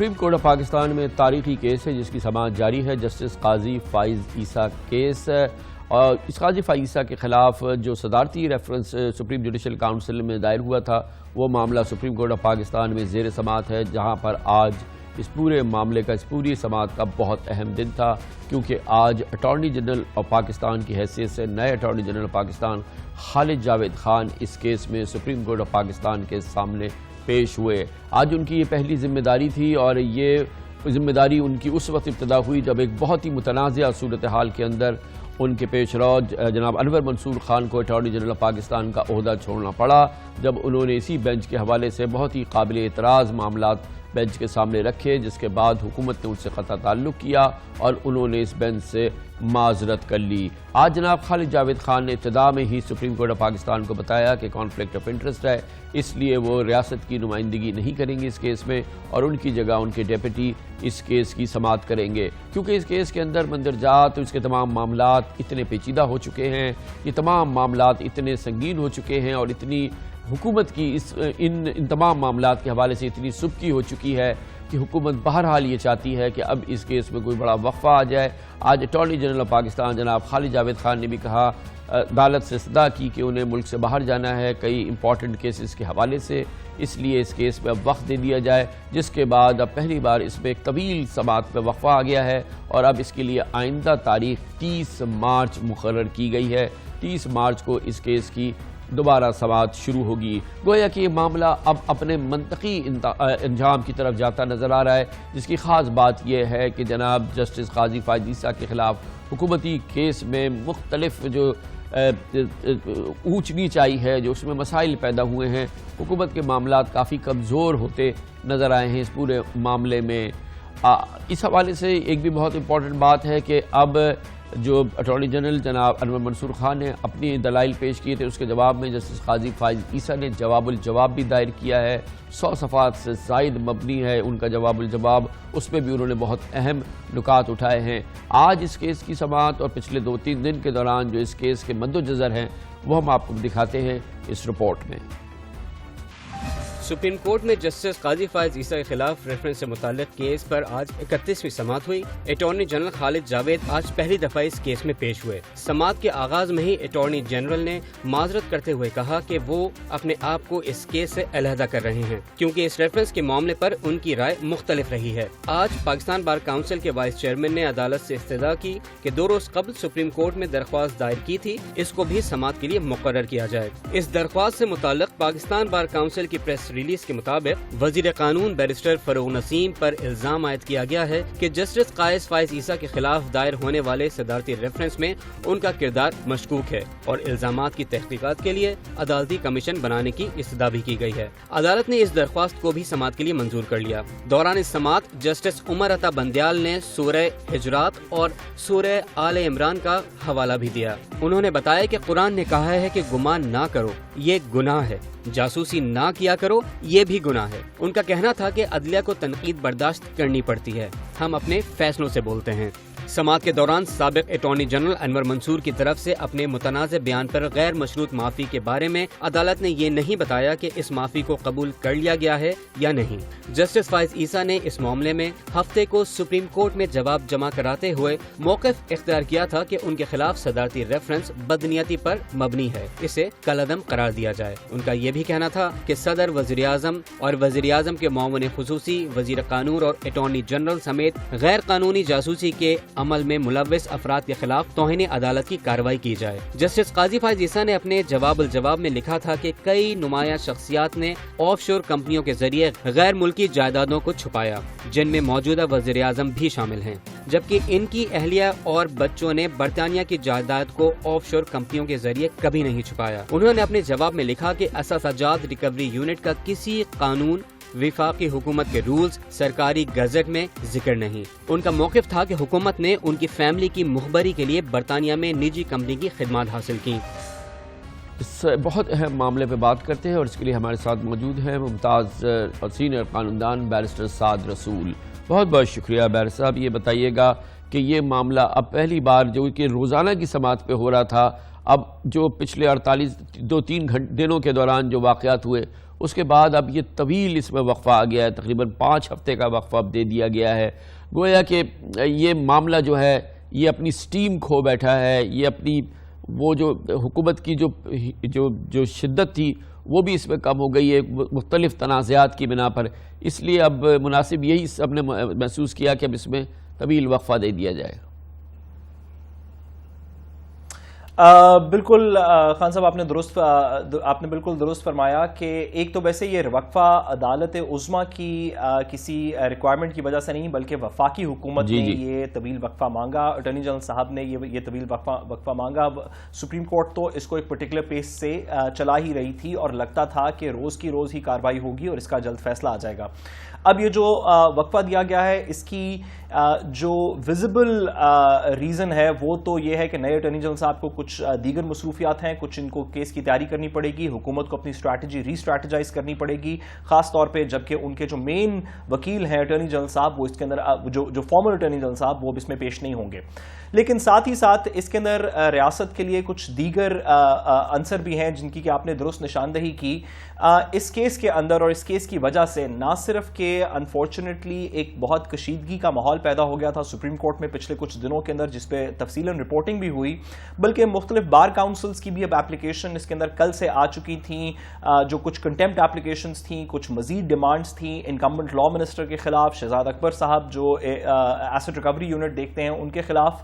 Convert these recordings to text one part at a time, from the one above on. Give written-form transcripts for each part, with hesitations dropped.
Supreme court of Pakistan میں تاریخی case ہے جس کی سماعت جاری ہے۔ جسٹس قاضی فائز عیسیٰ کیس اور اس قاضی فائز عیسیٰ کے خلاف جو صدارتی ریفرنس سپریم جوڈیشل کاؤنسل میں دائر ہوا تھا وہ معاملہ سپریم کورٹ آف پاکستان میں زیر سماعت ہے، جہاں پر آج اس پورے معاملے کا، اس پوری سماعت کا بہت اہم دن تھا، کیونکہ آج اٹارنی جنرل آف پاکستان کی حیثیت سے نئے attorney general of Pakistan Khalid Javed Khan اس کیس میں سپریم کورٹ آف پاکستان کے سامنے پیش ہوئے۔ آج ان کی یہ پہلی ذمہ داری تھی اور یہ ذمہ داری ان کی اس وقت ابتدا ہوئی جب ایک بہت ہی متنازع صورتحال کے اندر ان کے پیش رو جناب انور منصور خان کو اٹارنی جنرل آف پاکستان کا عہدہ چھوڑنا پڑا، جب انہوں نے اسی بینچ کے حوالے سے بہت ہی قابل اعتراض معاملات بینچ کے سامنے رکھے، جس کے بعد حکومت نے ان سے قطع تعلق کیا اور انہوں نے اس بینچ سے معذرت کر لی۔ آج جناب خالد جاوید خان نے ابتدا میں ہی سپریم کورٹ آف پاکستان کو بتایا کہ کانفلکٹ آف انٹرسٹ ہے، اس لیے وہ ریاست کی نمائندگی نہیں کریں گے اس کیس میں، اور ان کی جگہ ان کے ڈیپٹی اس کیس کی سماعت کریں گے، کیونکہ اس کیس کے اندر مندرجات اور اس کے تمام معاملات اتنے پیچیدہ ہو چکے ہیں، یہ تمام معاملات اتنے سنگین ہو چکے ہیں اور اتنی حکومت کی ان تمام معاملات کے حوالے سے اتنی سبکی ہو چکی ہے کہ حکومت بہرحال یہ چاہتی ہے کہ اب اس کیس میں کوئی بڑا وقفہ آ جائے۔ آج اٹارنی جنرل آف پاکستان جناب خالد جاوید خان نے بھی کہا، عدالت سے استدعا کی کہ انہیں ملک سے باہر جانا ہے کئی امپورٹنٹ کیسز کے حوالے سے، اس لیے اس کیس میں اب وقت دے دیا جائے، جس کے بعد اب پہلی بار اس میں ایک طویل سماعت میں وقفہ آ گیا ہے اور اب اس کے لیے آئندہ تاریخ 30 مارچ مقرر کی گئی ہے۔ 30 مارچ کو اس کیس کی دوبارہ سماعت شروع ہوگی۔ گویا کہ یہ معاملہ اب اپنے منطقی انجام کی طرف جاتا نظر آ رہا ہے، جس کی خاص بات یہ ہے کہ جناب جسٹس قاضی فائز عیسیٰ کے خلاف حکومتی کیس میں مختلف جو اونچ نیچ آئی ہے، جو اس میں مسائل پیدا ہوئے ہیں، حکومت کے معاملات کافی کمزور ہوتے نظر آئے ہیں اس پورے معاملے میں۔ اس حوالے سے ایک بھی بہت امپورٹنٹ بات ہے کہ اب جو اٹارنی جنرل جناب انور منصور خان نے اپنی دلائل پیش کیے تھے، اس کے جواب میں جسٹس قاضی فائز عیسیٰ نے جواب الجواب بھی دائر کیا ہے، 100 صفحات سے زائد مبنی ہے ان کا جواب الجواب، اس میں بھی انہوں نے بہت اہم نکات اٹھائے ہیں۔ آج اس کیس کی سماعت اور پچھلے 2-3 دن کے دوران جو اس کیس کے مد و جزر ہیں وہ ہم آپ کو دکھاتے ہیں اس رپورٹ میں۔ سپریم کورٹ میں جسٹس قاضی فائز عیسیٰ کے خلاف ریفرنس سے متعلق کیس پر آج 31ویں سماعت ہوئی۔ اٹارنی جنرل خالد جاوید آج پہلی دفعہ اس کیس میں پیش ہوئے۔ سماعت کے آغاز میں ہی اٹارنی جنرل نے معذرت کرتے ہوئے کہا کہ وہ اپنے آپ کو اس کیس سے علیحدہ کر رہے ہیں، کیونکہ اس ریفرنس کے معاملے پر ان کی رائے مختلف رہی ہے۔ آج پاکستان بار کونسل کے وائس چیئرمین نے عدالت سے استدعا کی کہ 2 روز قبل سپریم کورٹ میں درخواست دائر کی تھی، اس کو بھی سماعت کے لیے مقرر کیا جائے۔ اس درخواست سے متعلق پاکستان بار کونسل کی پریس ریلیز کے مطابق وزیر قانون بیرسٹر فروغ نسیم پر الزام عائد کیا گیا ہے کہ جسٹس قاضی فائز عیسیٰ کے خلاف دائر ہونے والے صدارتی ریفرنس میں ان کا کردار مشکوک ہے اور الزامات کی تحقیقات کے لیے عدالتی کمیشن بنانے کی استدعا بھی کی گئی ہے۔ عدالت نے اس درخواست کو بھی سماعت کے لیے منظور کر لیا۔ دوران اس سماعت جسٹس عمر عطا بندیال نے سورہ حجرات اور سورہ آل عمران کا حوالہ بھی دیا۔ انہوں نے بتایا کہ قرآن نے کہا ہے کہ گمان نہ کرو، یہ گناہ ہے، جاسوسی نہ کیا کرو، یہ بھی گناہ ہے۔ ان کا کہنا تھا کہ عدلیہ کو تنقید برداشت کرنی پڑتی ہے، ہم اپنے فیصلوں سے بولتے ہیں۔ سماعت کے دوران سابق اٹارنی جنرل انور منصور کی طرف سے اپنے متنازع بیان پر غیر مشروط معافی کے بارے میں عدالت نے یہ نہیں بتایا کہ اس معافی کو قبول کر لیا گیا ہے یا نہیں۔ جسٹس فائز عیسیٰ نے اس معاملے میں ہفتے کو سپریم کورٹ میں جواب جمع کراتے ہوئے موقف اختیار کیا تھا کہ ان کے خلاف صدارتی ریفرنس بدنیتی پر مبنی ہے، اسے کالعدم قرار دیا جائے۔ ان کا یہ بھی کہنا تھا کہ صدر، وزیر اعظم اور وزیر اعظم کے معاون خصوصی، وزیر قانون اور اٹارنی جنرل سمیت غیر قانونی جاسوسی کے عمل میں ملوث افراد کے خلاف توہین عدالت کی کارروائی کی جائے۔ جسٹس قاضی فائز عیسیٰ نے اپنے جواب الجواب میں لکھا تھا کہ کئی نمایاں شخصیات نے آف شور کمپنیوں کے ذریعے غیر ملکی جائیدادوں کو چھپایا، جن میں موجودہ وزیر اعظم بھی شامل ہیں، جبکہ ان کی اہلیہ اور بچوں نے برطانیہ کی جائیداد کو آف شور کمپنیوں کے ذریعے کبھی نہیں چھپایا۔ انہوں نے اپنے جواب میں لکھا کہ اثاثہ ریکوری یونٹ کا کسی قانون، وفاقی حکومت کے رولز، سرکاری گزٹ میں ذکر نہیں۔ ان کا موقف تھا کہ حکومت نے ان کی فیملی کی مخبری کے لیے برطانیہ میں نجی کمپنی کی خدمات حاصل کی۔ اس بہت اہم معاملے پہ بات کرتے ہیں اور اس کے لیے ہمارے ساتھ موجود ہیں ممتاز اور سینئر قانوندان بیرسٹر سعد رسول۔ بہت بہت شکریہ بیرسٹر صاحب، یہ بتائیے گا کہ یہ معاملہ اب پہلی بار جو کہ روزانہ کی سماعت پہ ہو رہا تھا، اب جو پچھلے 2-3 دنوں کے دوران جو واقعات ہوئے اس کے بعد اب یہ طویل اس میں وقفہ آ گیا ہے، تقریباً 5 ہفتے کا وقفہ اب دے دیا گیا ہے. گویا کہ یہ معاملہ جو ہے یہ اپنی سٹیم کھو بیٹھا ہے، یہ اپنی وہ جو حکومت کی جو شدت تھی وہ بھی اس میں کم ہو گئی ہے مختلف تنازعات کی بنا پر. اس لیے اب مناسب یہی سب نے محسوس کیا کہ اب اس میں طویل وقفہ دے دیا جائے. بالکل خان صاحب، آپ نے بالکل درست فرمایا کہ ایک تو ویسے یہ وقفہ عدالت عظمیٰ کی کسی ریکوائرمنٹ کی وجہ سے نہیں بلکہ وفاقی حکومت نے یہ طویل وقفہ مانگا. اٹارنی جنرل صاحب نے یہ طویل وقفہ مانگا. سپریم کورٹ تو اس کو ایک پرٹیکولر پیس سے چلا ہی رہی تھی اور لگتا تھا کہ روز کی روز ہی کارروائی ہوگی اور اس کا جلد فیصلہ آ جائے گا. اب یہ جو وقفہ دیا گیا ہے اس کی جو ویزیبل ریزن ہے وہ تو یہ ہے کہ نئے اٹارنی جنرل صاحب کو کچھ دیگر مصروفیات ہیں، کچھ ان کو کیس کی تیاری کرنی پڑے گی، حکومت کو اپنی اسٹریٹجی ری اسٹریٹجائز کرنی پڑے گی، خاص طور پہ جبکہ ان کے جو مین وکیل ہیں اٹارنی جنرل صاحب وہ اس کے اندر جو فارمر اٹارنی جنرل صاحب وہ اس میں پیش نہیں ہوں گے. لیکن ساتھ ہی ساتھ اس کے اندر ریاست کے لیے کچھ دیگر عنصر بھی ہیں جن کی کہ آپ نے درست نشاندہی کی. اس کیس کے اندر اور اس کیس کی وجہ سے نہ صرف کہ انفارچونیٹلی ایک بہت کشیدگی کا ماحول پیدا ہو گیا تھا سپریم کورٹ میں پچھلے کچھ دنوں کے اندر جس پہ تفصیلاً رپورٹنگ بھی ہوئی، بلکہ مختلف بار کاؤنسلز کی بھی اب ایپلیکیشن اس کے اندر کل سے آ چکی تھیں، جو کچھ کنٹیمپٹ ایپلیکیشنز تھیں، کچھ مزید ڈیمانڈز تھیں انکمبنٹ لا منسٹر کے خلاف، شہزاد اکبر صاحب جو ایسٹ ریکوری یونٹ دیکھتے ہیں ان کے خلاف.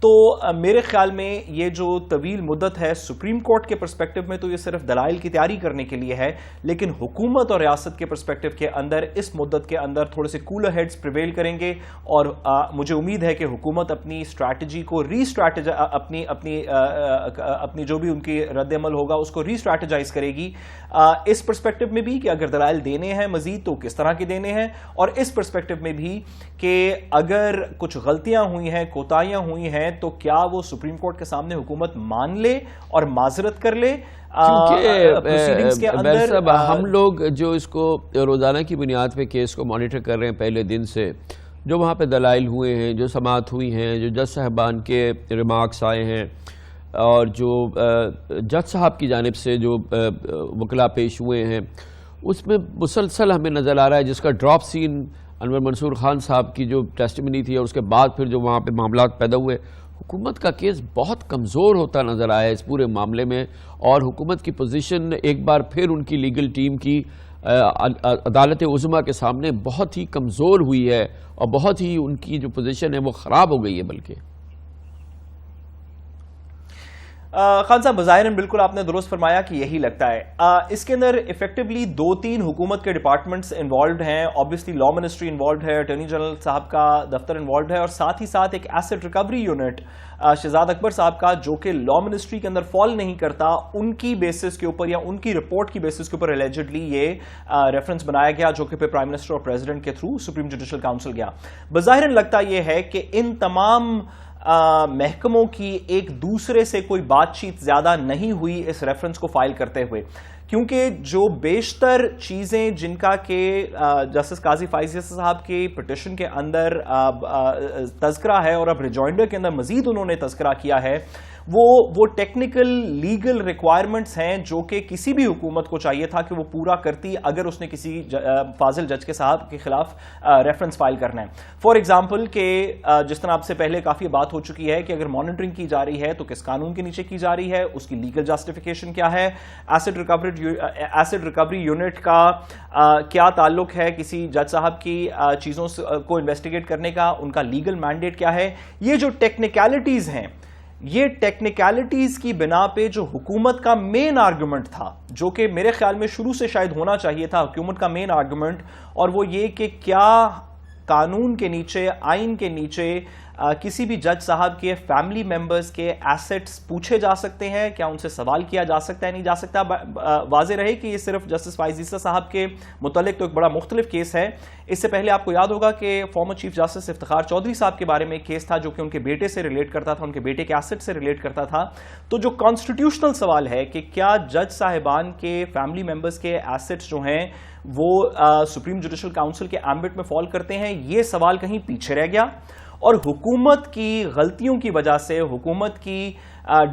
تو میرے خیال میں یہ جو طویل مدت ہے سپریم کورٹ کے پرسپیکٹو میں تو یہ صرف دلائل کی تیاری کرنے کے لیے ہے، لیکن حکومت اور ریاست کے پرسپیکٹو کے اندر اس مدت کے اندر تھوڑے سے کولر ہیڈز پریویل کریں گے اور مجھے امید ہے کہ حکومت اپنی اسٹریٹجی کو اپنی جو بھی ان کی رد عمل ہوگا اس کو ری اسٹریٹجائز کرے گی اس پرسپیکٹو میں بھی کہ اگر دلائل دینے ہیں مزید تو کس طرح کے دینے ہیں، اور اس پرسپیکٹو میں بھی کہ اگر کچھ غلطیاں ہوئی ہیں، کوتاہیاں ہوئی ہیں تو کیا وہ سپریم کورٹ کے سامنے حکومت مان لے اور معذرت کر لے. صاحب ہم لوگ جو اس کو روزانہ کی بنیاد پہ کیس کو مانیٹر کر رہے ہیں پہلے دن سے، جو وہاں پہ دلائل ہوئے ہیں، جو سماعت ہوئی ہیں، جو جج صاحبان کے ریمارکس آئے ہیں اور جو جج صاحب کی جانب سے جو وکلاء پیش ہوئے ہیں، اس میں مسلسل ہمیں نظر آ رہا ہے جس کا ڈراپ سین انور منصور خان صاحب کی جو ٹیسٹیمنی تھی اور اس کے بعد پھر جو وہاں پہ معاملات پیدا ہوئے، حکومت کا کیس بہت کمزور ہوتا نظر آیا اس پورے معاملے میں. اور حکومت کی پوزیشن ایک بار پھر ان کی لیگل ٹیم کی عدالت عظمیٰ کے سامنے بہت ہی کمزور ہوئی ہے اور بہت ہی ان کی جو پوزیشن ہے وہ خراب ہو گئی ہے. بلکہ خان صاحب بظاہراً بالکل آپ نے درست فرمایا کہ یہی لگتا ہے. اس کے اندر ایفیکٹولی 2-3 حکومت کے ڈپارٹمنٹس انوالوڈ ہیں. آبویسلی لا منسٹری انوالوڈ ہے، اٹارنی جنرل صاحب کا دفتر انوالوڈ ہے، اور ساتھ ہی ساتھ ایک ایسٹ ریکوری یونٹ شہزاد اکبر صاحب کا جو کہ لا منسٹری کے اندر فال نہیں کرتا، ان کی بیسس کے اوپر یا ان کی رپورٹ کی بیسس کے اوپر الیجڈلی یہ ریفرنس بنایا گیا جو کہ پھر پرائم منسٹر اور پریزیڈنٹ کے تھرو سپریم جوڈیشل کاؤنسل گیا. بظاہراً لگتا یہ ہے کہ ان تمام محکموں کی ایک دوسرے سے کوئی بات چیت زیادہ نہیں ہوئی اس ریفرنس کو فائل کرتے ہوئے، کیونکہ جو بیشتر چیزیں جن کا کہ جسٹس قاضی فائز عیسی صاحب کی پٹیشن کے اندر تذکرہ ہے اور اب ریجوائنڈر کے اندر مزید انہوں نے تذکرہ کیا ہے، وہ ٹیکنیکل لیگل ریکوائرمنٹس ہیں جو کہ کسی بھی حکومت کو چاہیے تھا کہ وہ پورا کرتی اگر اس نے کسی فاضل جج کے صاحب کے خلاف ریفرنس فائل کرنا ہے. فار ایگزامپل کہ جس طرح آپ سے پہلے کافی بات ہو چکی ہے کہ اگر مانیٹرنگ کی جا رہی ہے تو کس قانون کے نیچے کی جا رہی ہے، اس کی لیگل جسٹیفیکیشن کیا ہے، ایسڈ ریکوری یونٹ کا کیا تعلق ہے کسی جج صاحب کی چیزوں کو انویسٹیگیٹ کرنے کا، ان کا لیگل مینڈیٹ کیا ہے. یہ جو ٹیکنیکلٹیز ہیں، یہ ٹیکنیکلٹیز کی بنا پہ جو حکومت کا مین آرگومنٹ تھا، جو کہ میرے خیال میں شروع سے شاید ہونا چاہیے تھا حکومت کا مین آرگومنٹ، اور وہ یہ کہ کیا قانون کے نیچے، آئین کے نیچے کسی بھی جج صاحب کے فیملی ممبرز کے ایسٹس پوچھے جا سکتے ہیں، کیا ان سے سوال کیا جا سکتا ہے، نہیں جا سکتا. واضح رہے کہ یہ صرف جسٹس فائز عیسی صاحب کے متعلق تو ایک بڑا مختلف کیس ہے. اس سے پہلے آپ کو یاد ہوگا کہ former chief justice Iftikhar Chaudhry صاحب کے بارے میں ایک کیس تھا جو کہ ان کے بیٹے سے ریلیٹ کرتا تھا، ان کے بیٹے کے ایسٹ سے ریلیٹ کرتا تھا. تو جو کانسٹیٹیوشنل سوال ہے کہ کیا جج صاحبان کے فیملی ممبرز کے ایسٹس جو ہیں وہ سپریم جوڈیشل کاؤنسل کے ایمبٹ میں فال کرتے ہیں، یہ سوال کہیں پیچھے رہ گیا. اور حکومت کی غلطیوں کی وجہ سے، حکومت کی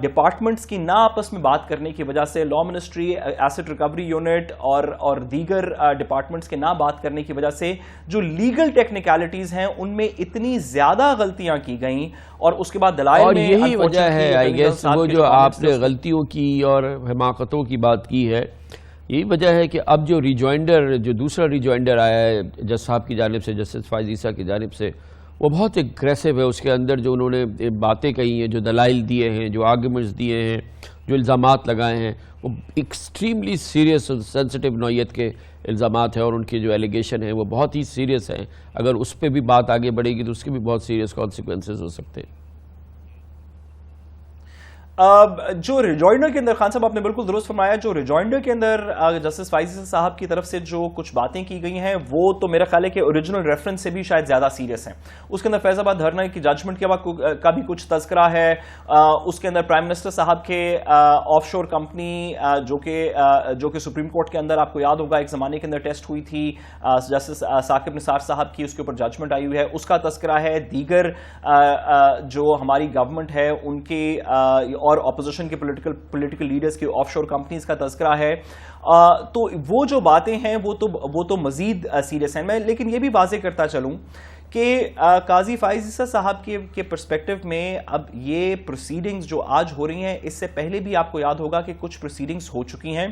ڈپارٹمنٹس کی نہ آپس میں بات کرنے کی وجہ سے، لا منسٹری، ایسٹ ریکوری یونٹ اور دیگر ڈپارٹمنٹس کے نہ بات کرنے کی وجہ سے جو لیگل ٹیکنیکلٹیز ہیں ان میں اتنی زیادہ غلطیاں کی گئیں، اور اس کے بعد دلائل اور میں یہی وجہ ہے آئی گیس وہ جو آپ نے غلطیوں کی اور حماقتوں کی بات کی ہے، یہی وجہ ہے کہ اب جو ریجوائنڈر، جو دوسرا ریجوائنڈر آیا ہے جج صاحب کی جانب سے، جسٹس فائز عیسیٰ کی جانب سے، وہ بہت اگریسو ہے. اس کے اندر جو انہوں نے باتیں کہی ہیں، جو دلائل دیے ہیں، جو آرگومنٹس دیے ہیں، جو الزامات لگائے ہیں، وہ ایکسٹریملی سیریس اور سینسٹیو نوعیت کے الزامات ہیں، اور ان کے جو ایلیگیشن ہیں وہ بہت ہی سیریس ہیں. اگر اس پہ بھی بات آگے بڑھے گی تو اس کے بھی بہت سیریس کانسیکوینسز ہو سکتے ہیں. جو ریجوائنڈر کے اندر، خان صاحب آپ نے بالکل درست فرمایا، جو ریجوائنڈر کے اندر جسٹس فائز عیسیٰ صاحب کی طرف سے جو کچھ باتیں کی گئی ہیں وہ تو میرا خیال ہے کہ اوریجنل ریفرنس سے بھی شاید زیادہ سیریس ہیں. اس کے اندر فیض آباد دھرنا کی ججمنٹ کا بھی کچھ تذکرہ ہے. اس کے اندر پرائم منسٹر صاحب کے آف شور کمپنی جو کہ سپریم کورٹ کے اندر آپ کو یاد ہوگا ایک زمانے کے اندر ٹیسٹ ہوئی تھی جسٹس ثاقب نثار صاحب کی، اس کے اوپر ججمنٹ آئی ہوئی ہے، اس کا تذکرہ ہے. دیگر جو ہماری گورنمنٹ ہے ان کے اور اپوزیشن کے پولیٹیکل لیڈرز کی آف شور کمپنیز کا تذکرہ ہے. تو وہ جو باتیں ہیں وہ تو مزید سیریس ہیں. میں لیکن یہ بھی واضح کرتا چلوں کہ قاضی فائز عیسیٰ صاحب کے پرسپیکٹو میں اب یہ پروسیڈنگز جو آج ہو رہی ہیں، اس سے پہلے بھی آپ کو یاد ہوگا کہ کچھ پروسیڈنگز ہو چکی ہیں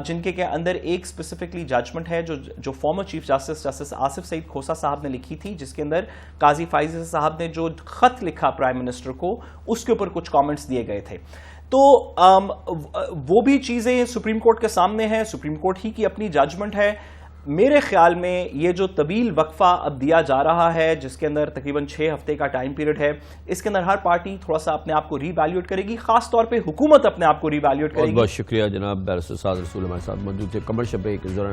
جن کے اندر ایک اسپیسیفکلی ججمنٹ ہے جو فارمر چیف جسٹس آصف سعید کھوسہ صاحب نے لکھی تھی، جس کے اندر قاضی فائز عیسیٰ صاحب نے جو خط لکھا پرائم منسٹر کو، اس کے اوپر کچھ کامنٹس دیے گئے تھے. تو وہ بھی چیزیں سپریم کورٹ کے سامنے ہیں، سپریم کورٹ ہی کی اپنی ججمنٹ ہے. میرے خیال میں یہ جو طویل وقفہ اب دیا جا رہا ہے، جس کے اندر تقریباً 6 ہفتے کا ٹائم پیریڈ ہے، اس کے اندر ہر پارٹی تھوڑا سا اپنے آپ کو ری ویلیوٹ کرے گی، خاص طور پہ حکومت اپنے آپ کو ری ویلیوٹ کرے گی. بہت شکریہ جناب بیرسٹر سعد رسول ہمارے ساتھ موجود تھے. کمرشل بریک کے دوران